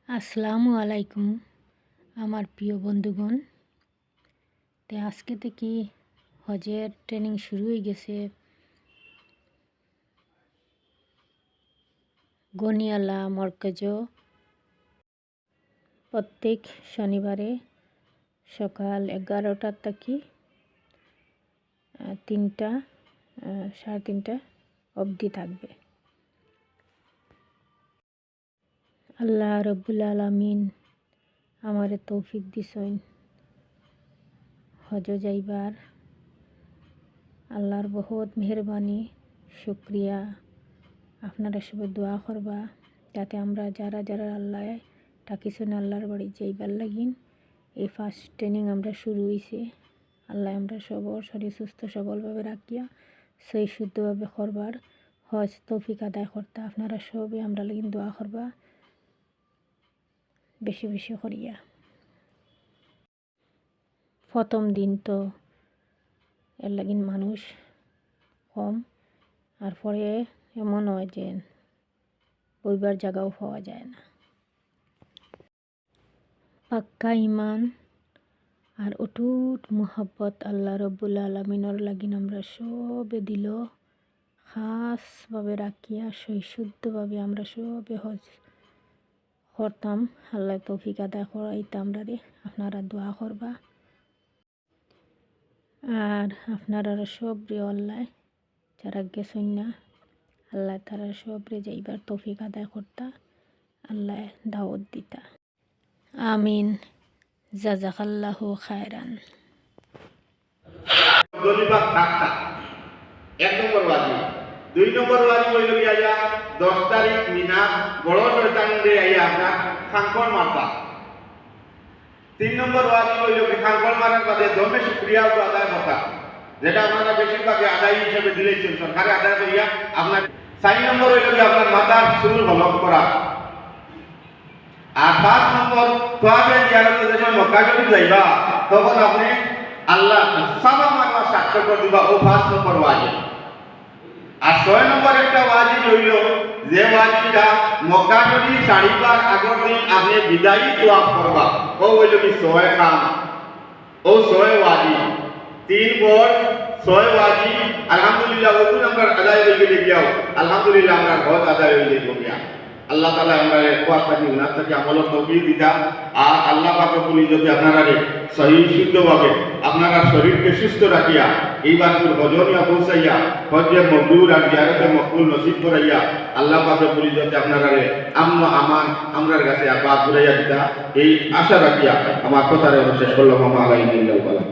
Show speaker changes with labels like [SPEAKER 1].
[SPEAKER 1] আসসালামু আলাইকুম আমার প্রিয় বন্ধুগণ। আজকে থেকে হজের ট্রেনিং শুরু হয়ে গেছে। গনিয়ালা মরকজ প্রত্যেক শনিবারে সকাল 11টা থেকে 3টা সাড়ে 3টা অবধি থাকবে। আল্লাহ রব্বুল আলামিন আমারে তৌফিক দিছেন হজ যাইবার। আল্লাহর বহুত মেহরবানি, শুক্রিয়া। আপনারা সবাই দোয়া করবা যাতে আমরা যারা যারা আল্লাহ ডাকিছেন আল্লাহর বাড়ি যাইবার লাগিন। এই ফার্স্ট ট্রেনিং আমরা শুরু হয়েছে। আল্লাহ আমরা সবর শরীর সুস্থ সবলভাবে রাখিয়া সই শুদ্ধভাবে করবার হজ তৌফিক আদায় করতে আপনারা সবে আমরা লাগিন দোয়া করবা বেশি বেশি করিয়া। প্রথম দিন তো এর লাগিন মানুষ কম, আর পরে এমন হয় যে বইবার জায়গাও পাওয়া যায় না। পাক্কা ইমান আর অটুট মোহাব্বত আল্লাহ রব্বুল আলামিনের লাগিন আমরা সবে দিল খাসভাবে রাখিয়া সৈশুদ্ধভাবে আমরা সবে হজ করতাম। আল্লাহ তৌফিক আদায় করাইতে আমরা রে আপনারা দোয়া করবা। আর আপনারা সবরে আল্লাহ যারা গেছেন না আল্লাহ তারা সবরে যাইবার তৌফিক আদায় করতা, আল্লাহ দাওয়াত দিতা। আমিন। জাযাকাল্লাহু খায়রান।
[SPEAKER 2] এক নম্বর ওয়াজিব। 2 নম্বর ওয়াজিব হইল আইয়া 10 তারিখ মিনা বড় শয়তান রে আইয়া আপনার খাঙ্কর মারতা। 3 নম্বর ওয়াজিব হইল খাঙ্কর মারার বাদে দমে শুকরিয়া আদায় কথা, যেটা আপনারা বেশিরভাগ আদায় হিসেবে দিলেছেন সরকারে আদায় করিয়া আপনার। 4 নম্বর হইল আপনার মাথার চুল হলক করা। আর 5 নম্বর তোয়াবে জিয়ারতে যখন মক্কা শরীফ যাইবা তখন আপনি আল্লাহ সাবা মারবা সাক্ষ্য করে দিবা। ও 5 নম্বর ওয়াজিব। আর 6 নম্বর একটা ওয়াজিব হইল যে ওয়াজিবটা মক্কা শরীফ ছাড়িবার আগের দিন আপনি বিদায়ী তোয়াফ করবা। ও হইল কি 6 কাম, ও 6 ওয়াজিব। 3 বর 6 ওয়াজিব। আলহামদুলিল্লাহ ওই নম্বর আদায় হয়ে গেলে গিয়াও আলহামদুলিল্লাহ আমরা হজ আদায় হয়ে গিয়া। আল্লাহ তাআলা আমরা ওয়াজ থাকি উনার থেকে আমল তৌফিক দিতা। আর আল্লাহ পাকের বলি যদি আপনারা সহি শুদ্ধভাবে আপনারা শরীরকে সুস্থ রাখিয়া এইবার হজনিয়া পৌঁছাইয়া হজ্জে মকবুল আর জিয়ারতে মকবুল নসিব করাইয়া আল্লাহ পাকের বলি যদি আপনারা আমন আমান আমরার কাছে আবার ঘুরাইয়া দিতা, এই আশা রাখিয়া আমার কথারে শেষ করলাম। আলাইহি ওয়া সাল্লাম।